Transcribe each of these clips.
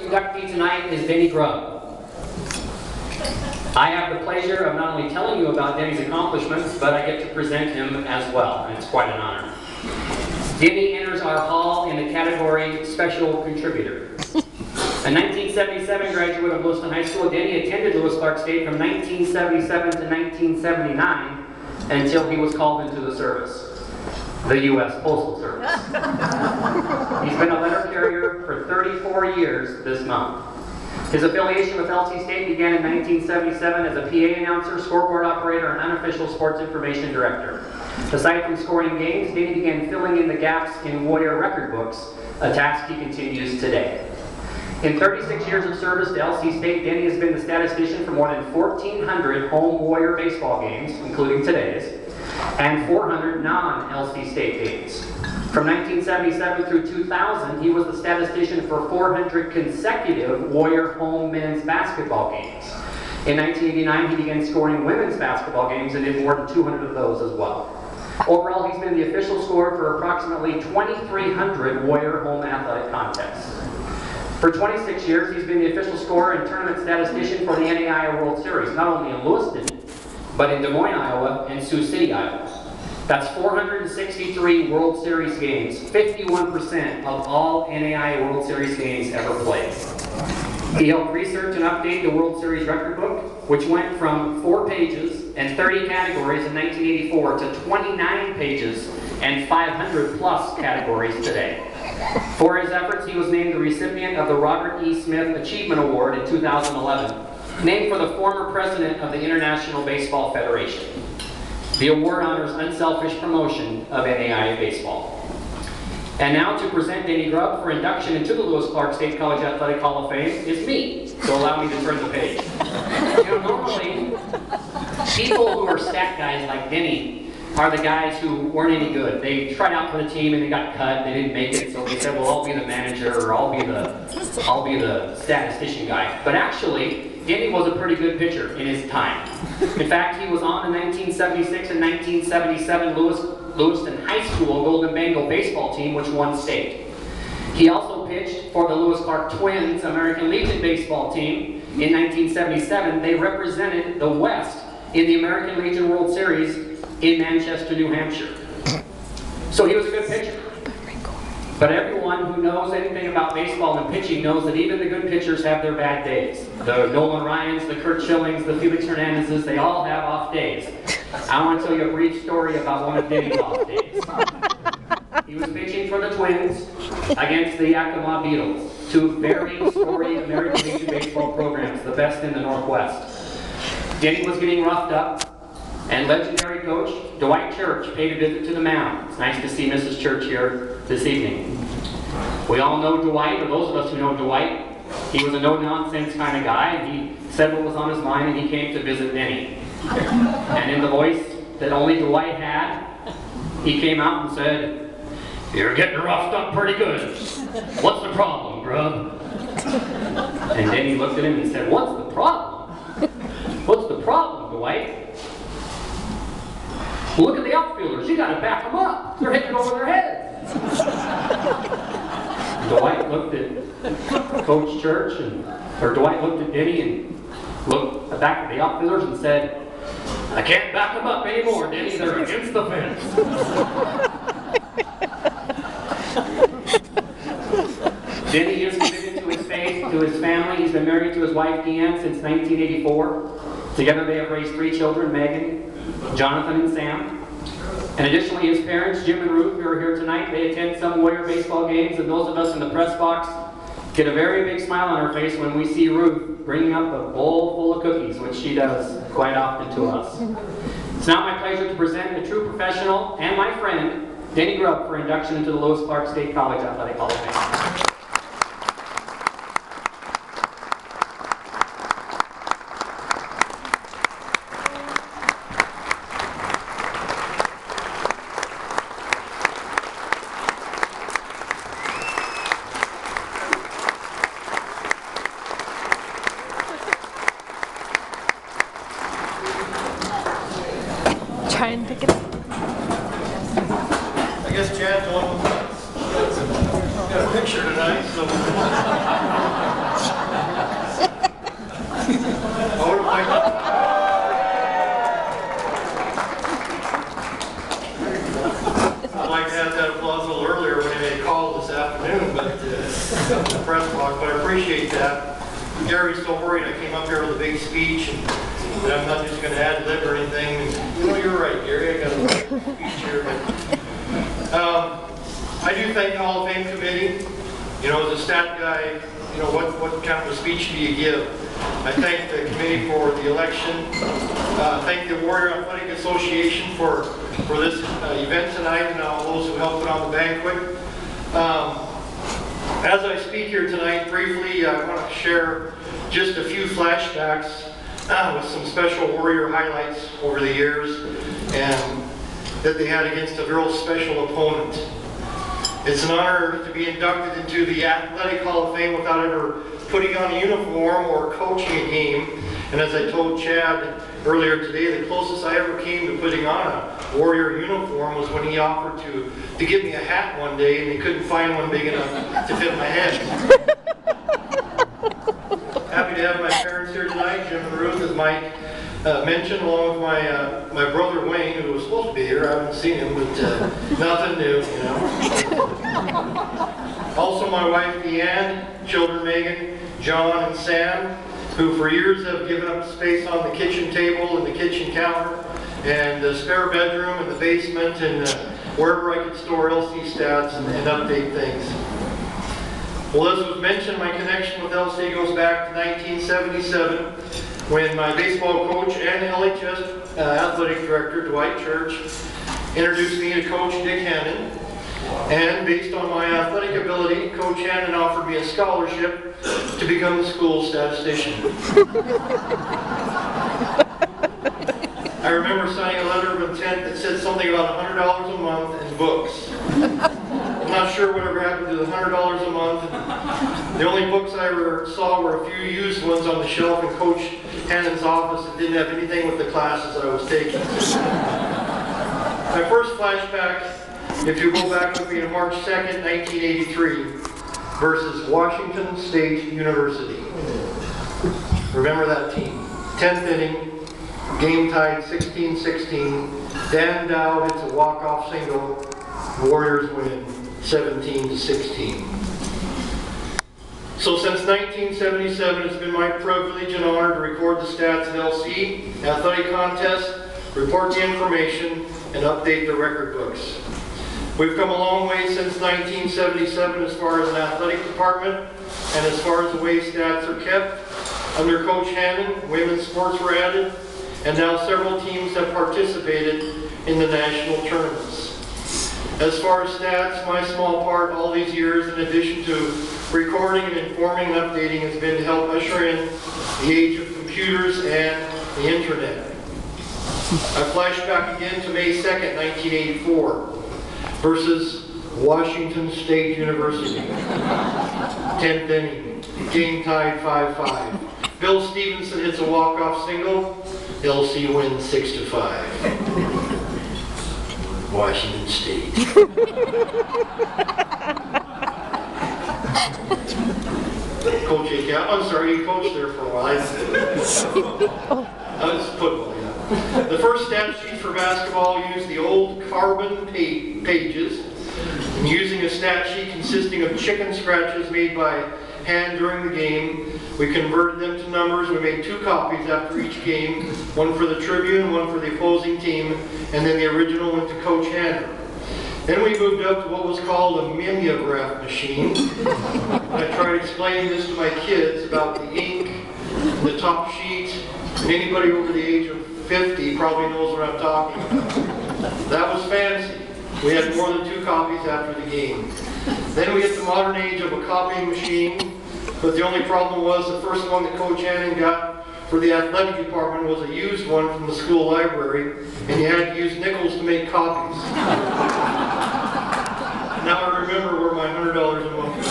inductee tonight is Denny Grubb. I have the pleasure of not only telling you about Denny's accomplishments, but I get to present him as well, and it's quite an honor. Denny enters our hall in the category Special Contributor. A 1977 graduate of Lewiston High School, Denny attended Lewis Clark State from 1977 to 1979 until he was called into the service, the U.S. Postal Service. He's been a letter carrier for 34 years this month. His affiliation with LC State began in 1977 as a PA announcer, scoreboard operator, and unofficial sports information director. Aside from scoring games, Denny began filling in the gaps in Warrior record books, a task he continues today. In 36 years of service to LC State, Denny has been the statistician for more than 1,400 home Warrior baseball games, including today's, and 400 non-LC State games. From 1977 through 2000, he was the statistician for 400 consecutive Warrior home men's basketball games. In 1989, he began scoring women's basketball games and did more than 200 of those as well. Overall, he's been the official scorer for approximately 2,300 Warrior home athletic contests. For 26 years, he's been the official scorer and tournament statistician for the NAIA World Series, not only in Lewiston, but in Des Moines, Iowa, and Sioux City, Iowa. That's 463 World Series games, 51% of all NAIA World Series games ever played. He helped research and update the World Series record book, which went from 4 pages and 30 categories in 1984 to 29 pages and 500 plus categories today. For his efforts, he was named the recipient of the Robert E. Smith Achievement Award in 2011, named for the former president of the International Baseball Federation. The award honors unselfish promotion of NAIA baseball. And now to present Denny Grubb for induction into the Lewis Clark State College Athletic Hall of Fame is me. So allow me to turn the page. You know, normally, people who are stat guys like Denny are the guys who weren't any good. They tried out for the team and they got cut, they didn't make it, so they said, well, I'll be the manager or I'll be the statistician guy. But actually, Denny was a pretty good pitcher in his time. In fact, he was on the 1976 and 1977 Lewiston High School Golden Bengal baseball team, which won state. He also pitched for the Lewis Clark Twins American Legion baseball team in 1977. They represented the West in the American Legion World Series in Manchester, New Hampshire. So he was a good pitcher. But everyone who knows anything about baseball and pitching knows that even the good pitchers have their bad days. The Nolan Ryans, the Kurt Schillings, the Felix Hernandezes, they all have off days. I want to tell you a brief story about one of Denny's off days. He was pitching for the Twins against the Yakima Beatles, 2 very storied American Legion baseball programs, the best in the Northwest. Denny was getting roughed up, and legendary coach Dwight Church paid a visit to the mound. It's nice to see Mrs. Church here this evening. We all know Dwight, or those of us who know Dwight. He was a no-nonsense kind of guy, and he said what was on his mind, and he came to visit Denny. And in the voice that only Dwight had, he came out and said, "You're getting roughed up pretty good. What's the problem, Grubb?" And Denny looked at him and said, "What's the problem? What's the problem, Dwight?" "Well, look at the outfielders. You got to back them up. They're hitting over their heads." Dwight looked at Coach Church, or Dwight looked at Denny and looked back at the outfielders and said, "I can't back them up anymore, Denny. They're against the fence." Denny is committed to his faith, to his family. He's been married to his wife, Deanne, since 1984. Together they have raised 3 children, Megan, Jonathan, and Sam. And additionally, his parents, Jim and Ruth, who are here tonight, they attend some Warrior baseball games, and those of us in the press box get a very big smile on our face when we see Ruth bringing up a bowl full of cookies, which she does quite often to us. It's now my pleasure to present the true professional and my friend, Denny Grubb, for induction into the Lewis Clark State College Athletic Hall of Fame. Try and pick it up. I guess Chad told him, got a picture talk, but I appreciate that. Gary's so worried I came up here with a big speech and that I'm not just going to ad-lib or anything. And, you know, you're right, Gary. I got a big speech here. But, I do thank the Hall of Fame committee. You know, as a stat guy, you know, what kind of a speech do you give? I thank the committee for the election. Thank the Warrior Athletic Association for this event tonight and all those who helped put on the banquet. As I speak here tonight, briefly, I want to share just a few flashbacks with some special Warrior highlights over the years and that they had against a real special opponent. It's an honor to be inducted into the Athletic Hall of Fame without ever putting on a uniform or coaching a game. And as I told Chad earlier today, the closest I ever came to putting on a Warrior uniform was when he offered to give me a hat one day and he couldn't find one big enough to fit my head. Happy to have my parents here tonight, Jim and Ruth, as Mike mentioned, along with my brother Wayne, who was supposed to be here. I haven't seen him, but nothing new, you know. Also my wife Deanne, children Megan, John, and Sam, who for years have given up space on the kitchen table and the kitchen counter and the spare bedroom and the basement and wherever I could store LC stats and update things. Well, as was mentioned, my connection with LC goes back to 1977 when my baseball coach and LHS athletic director, Dwight Church, introduced me to Coach Dick Hannon. And based on my athletic ability, Coach Hannon offered me a scholarship to become the school statistician. I remember signing a letter of intent that said something about $100 a month and books. I'm not sure whatever happened to the $100 a month. The only books I ever saw were a few used ones on the shelf in Coach Hannon's office that didn't have anything with the classes I was taking. My first flashback, if you go back with me to March 2nd, 1983, versus Washington State University. Remember that team. 10th inning, game tied 16-16. Dan Dow hits a walk-off single. Warriors win 17-16. So since 1977, it's been my privilege and honor to record the stats at LC, athletic contests, report the information, and update the record books. We've come a long way since 1977 as far as an athletic department and as far as the way stats are kept. Under Coach Hannon, women's sports were added, and now several teams have participated in the national tournaments. As far as stats, my small part all these years, in addition to recording and informing and updating, has been to help usher in the age of computers and the internet. I flash back again to May 2nd, 1984. Versus Washington State University. 10th inning, game tied 5-5. Bill Stevenson hits a walk-off single. LC wins 6-5. Washington State. Coach I'm sorry, you coached there for a while. It's football, yeah. The first stat sheet for basketball used the old carbon pages, and using a stat sheet consisting of chicken scratches made by hand during the game, we converted them to numbers. We made 2 copies after each game, one for the Tribune, one for the opposing team, and then the original went to Coach Hannon. Then we moved up to what was called a mimeograph machine. I tried explaining this to my kids about the ink, the top sheet, and anybody over the age of 50 probably knows what I'm talking about. That was fancy. We had more than 2 copies after the game. Then we hit the modern age of a copying machine, but the only problem was the first one that Coach Hannon got for the athletic department was a used one from the school library, and you had to use nickels to make copies. Now I remember where my $100 a month was.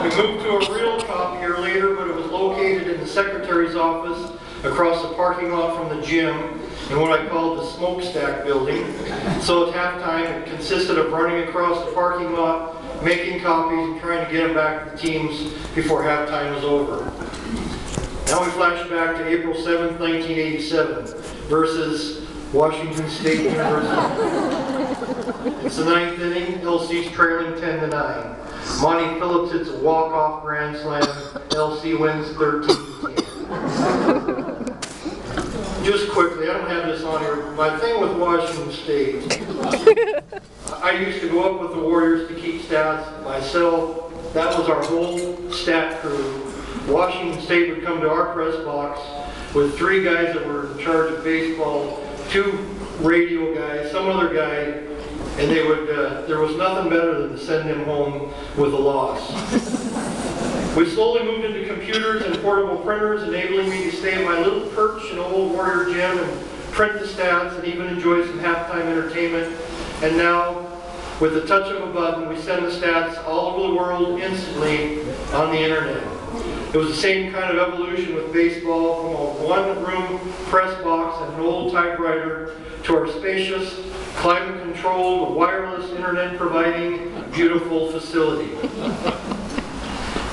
We moved to a real copier later, but it was located in the secretary's office across the parking lot from the gym in what I called the smokestack building. So at halftime, it consisted of running across the parking lot, making copies, and trying to get them back to the teams before halftime was over. Now we flash back to April 7th, 1987 versus Washington State University. It's the 9th inning. LC's trailing 10-9. Monty Phillips hits a walk-off grand slam. LC wins 13-10. Just quickly, I don't have this on here. My thing with Washington State, I used to go up with the Warriors to keep stats myself. That was our whole stat crew. Washington State would come to our press box with 3 guys that were in charge of baseball, 2 radio guys, some other guy, and they would, there was nothing better than to send them home with a loss. We slowly moved into computers and portable printers, enabling me to stay at my little perch in Old Warrior Gym and print the stats and even enjoy some halftime entertainment. And now, with the touch of a button, we send the stats all over the world instantly on the internet. It was the same kind of evolution with baseball, from a one-room press box and an old typewriter to our spacious, climate-controlled, wireless, internet-providing, beautiful facility.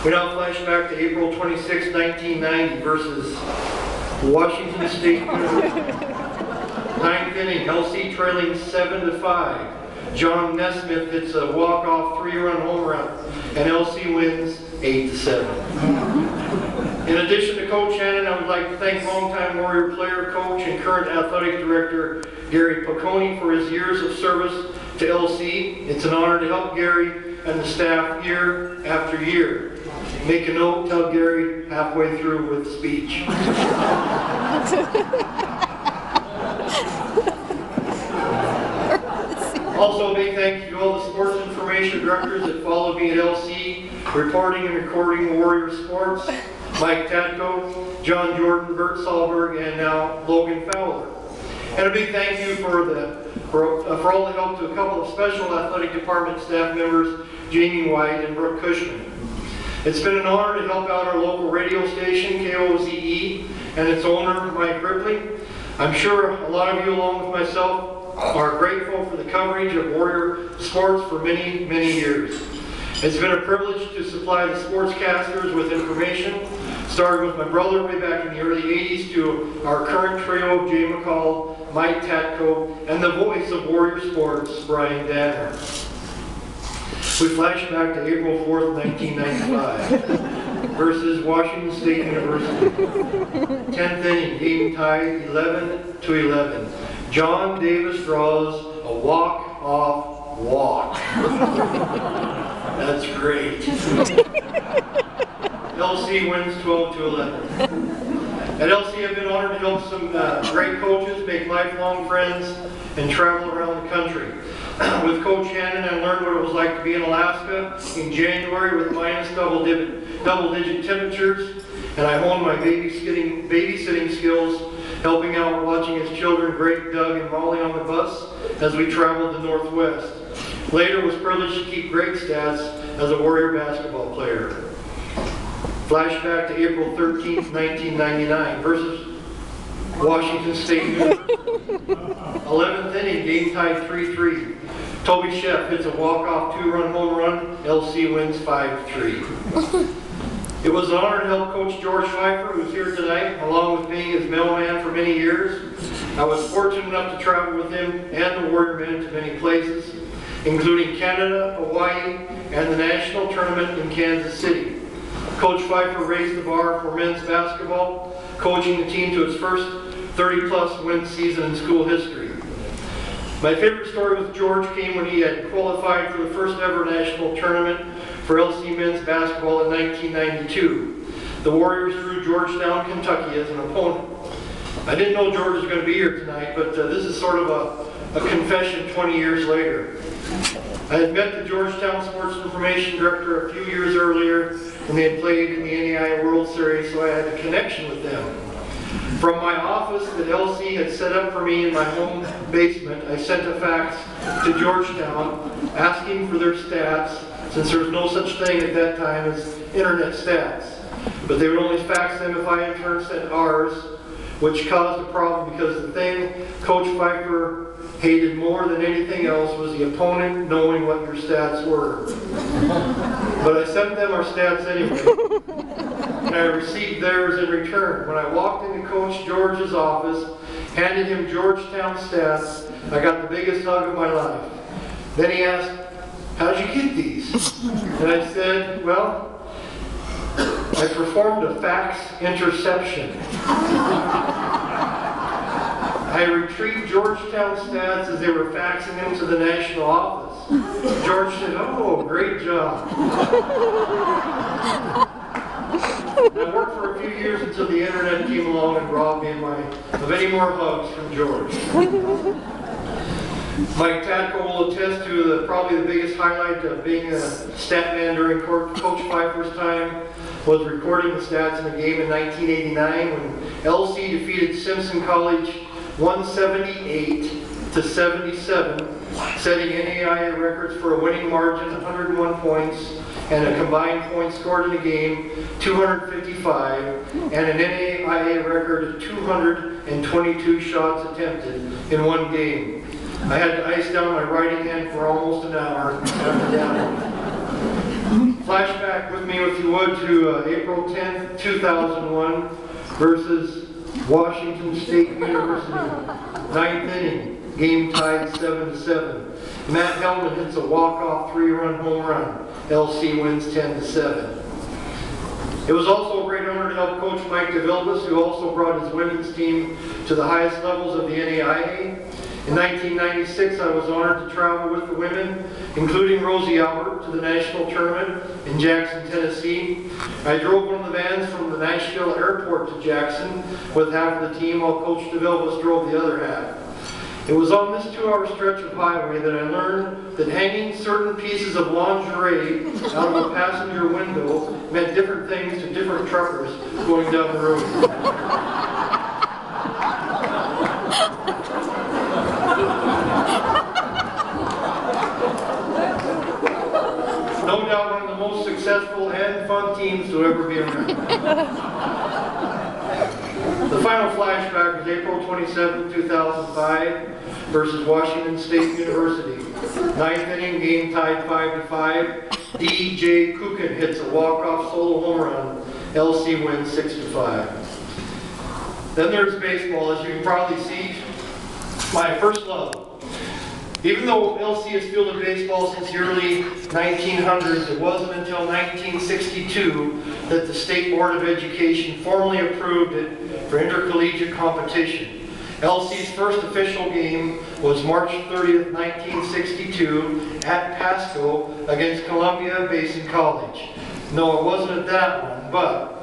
We now flash back to April 26, 1990 versus Washington State University. 9th inning, LC trailing 7-5. John Nesmith hits a walk-off 3-run home run, and LC wins 8-7. In addition to Coach Shannon, I would like to thank longtime Warrior player, coach, and current athletic director Gary Piccone for his years of service to LC. It's an honor to help Gary and the staff year after year. Make a note, tell Gary halfway through with the speech. Also, a big thank you to all the sports information directors that followed me at LC, reporting and recording Warrior Sports, Mike Tadko, John Jordan, Bert Sahlberg, and now Logan Fowler. And a big thank you for all the help to a couple of special athletic department staff members, Jamie White and Brooke Cushman. It's been an honor to help out our local radio station, KOZE, and its owner, Mike Ripley. I'm sure a lot of you, along with myself, are grateful for the coverage of Warrior sports for many, many years. It's been a privilege to supply the sportscasters with information, starting with my brother way back in the early 80s to our current trio of Jay McCall, Mike Tatko, and the voice of Warrior sports, Brian Danner. We flash back to April 4th, 1995 versus Washington State University. 10th inning, game tied 11-11. John Davis draws a walk-off walk. That's great. LC wins 12-11. At LC, I've been honored to help some great coaches make lifelong friends and travel around the country. With Coach Shannon, I learned what it was like to be in Alaska in January with minus double-digit temperatures, and I honed my babysitting skills, helping out watching his children, Greg, Doug, and Molly, on the bus as we traveled the Northwest. Later, was privileged to keep great stats as a Warrior basketball player. Flashback to April 13th, 1999 versus Washington State. 11th inning, game tied 3-3. Toby Sheff hits a walk-off 2-run home run. LC wins 5-3. It was an honor to help Coach George Pfeiffer, who's here tonight, along with being his mailman for many years. I was fortunate enough to travel with him and the Warrior men to many places, including Canada, Hawaii, and the national tournament in Kansas City. Coach Pfeiffer raised the bar for men's basketball, coaching the team to its first 30-plus win season in school history. My favorite story with George came when he had qualified for the first ever national tournament for LC men's basketball in 1992. The Warriors drew Georgetown, Kentucky as an opponent. I didn't know George was going to be here tonight, but this is sort of a confession 20 years later. I had met the Georgetown Sports Information Director a few years earlier when they had played in the NAIA World Series, so I had a connection with them. From my office that LC had set up for me in my home basement, I sent a fax to Georgetown asking for their stats, since there was no such thing at that time as internet stats. But they would only fax them if I in turn sent ours, which caused a problem because the thing Coach Pfeiffer hated more than anything else was the opponent knowing what your stats were. But I sent them our stats anyway, and I received theirs in return. When I walked into Coach George's office, handed him Georgetown stats, I got the biggest hug of my life. Then he asked, how'd you get these? And I said, well, I performed a fax interception. I retrieved Georgetown stats as they were faxing them to the national office. George said, oh, great job. I worked for a few years until the internet came along and robbed me of any more hugs from George. Mike Tadko will attest to probably the biggest highlight of being a stat man during Coach Pfeiffer's time was recording the stats in a game in 1989 when LC defeated Simpson College 178-77, setting NAIA records for a winning margin of 101 points and a combined points scored in the game 255 and an NAIA record of 222 shots attempted in one game. I had to ice down my writing hand for almost an hour after that. Flashback with me, if you would, to April 10th, 2001 versus Washington State University. 9th inning, game tied 7-7. Matt Hellman hits a walk-off 3-run home run. LC wins 10-7. It was also a great honor to help Coach Mike DeVilbiss, who also brought his women's team to the highest levels of the NAIA. In 1996, I was honored to travel with the women, including Rosie Albert, to the national tournament in Jackson, Tennessee. I drove one of the vans from the Nashville airport to Jackson with half of the team, while Coach DeVilbiss drove the other half. It was on this 2-hour stretch of highway that I learned that hanging certain pieces of lingerie out of a passenger window meant different things to different truckers going down the road. No doubt one of the most successful and fun teams to ever be around. The final flashback was April 27, 2005 versus Washington State University. 9th inning, game tied 5-5. D.J. Kukin hits a walk-off solo home run. LC wins 6-5. Then there's baseball, as you can probably see, my first love. Even though LC has fielded baseball since the early 1900s, it wasn't until 1962 that the State Board of Education formally approved it for intercollegiate competition. LC's first official game was March 30th, 1962 at Pasco against Columbia Basin College. No, it wasn't at that one, but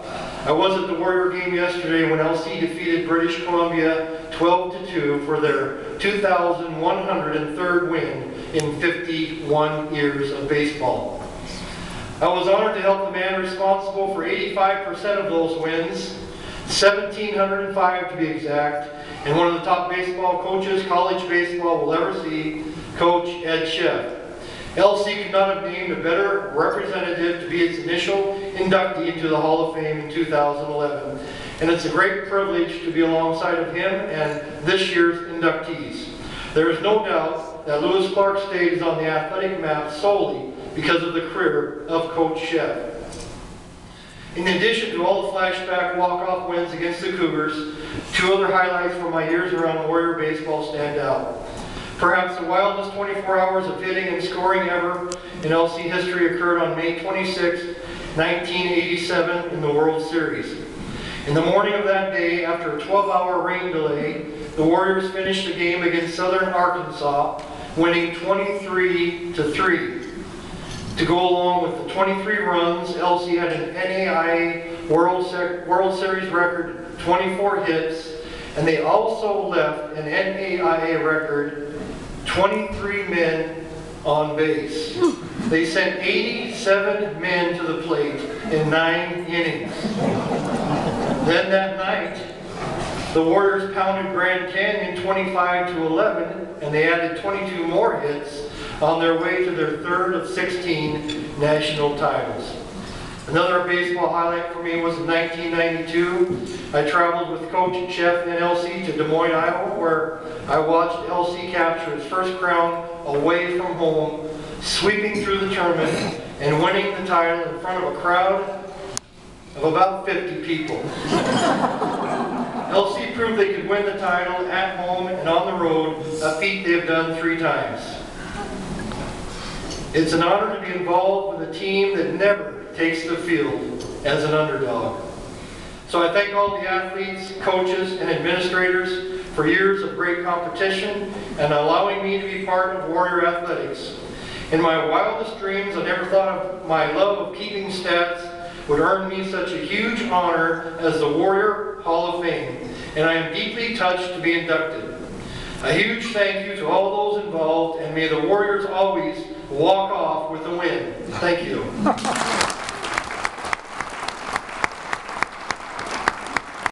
I was at the Warrior game yesterday when LC defeated British Columbia 12-2 for their 2,103rd win in 51 years of baseball. I was honored to help the man responsible for 85% of those wins, 1,705 to be exact, and one of the top baseball coaches college baseball will ever see, Coach Ed Sheff. LC could not have named a better representative to be its initial inductee into the Hall of Fame in 2011. And it's a great privilege to be alongside of him and this year's inductees. There is no doubt that Lewis Clark State is on the athletic map solely because of the career of Coach Sheff. In addition to all the flashback walk-off wins against the Cougars, 2 other highlights from my years around Warrior baseball stand out. Perhaps the wildest 24 hours of hitting and scoring ever in LC history occurred on May 26, 1987 in the World Series. In the morning of that day, after a 12-hour rain delay, the Warriors finished the game against Southern Arkansas, winning 23-3. To go along with the 23 runs, LC had an NAIA World Series record 24 hits, and they also left an NAIA record 23 men on base. They sent 87 men to the plate in 9 innings. Then that night, the Warriors pounded Grand Canyon 25-11, and they added 22 more hits on their way to their 3rd of 16 national titles. Another baseball highlight for me was in 1992. I traveled with Coach Sheff and LC to Des Moines, Iowa, where I watched LC capture his first crown away from home, sweeping through the tournament and winning the title in front of a crowd of about 50 people. LC proved they could win the title at home and on the road, a feat they have done 3 times. It's an honor to be involved with a team that never takes the field as an underdog. So I thank all the athletes, coaches, and administrators for years of great competition and allowing me to be part of Warrior Athletics. In my wildest dreams, I never thought of my love of keeping stats would earn me such a huge honor as the Warrior Hall of Fame, and I am deeply touched to be inducted. A huge thank you to all those involved, and may the Warriors always walk off with a win. Thank you.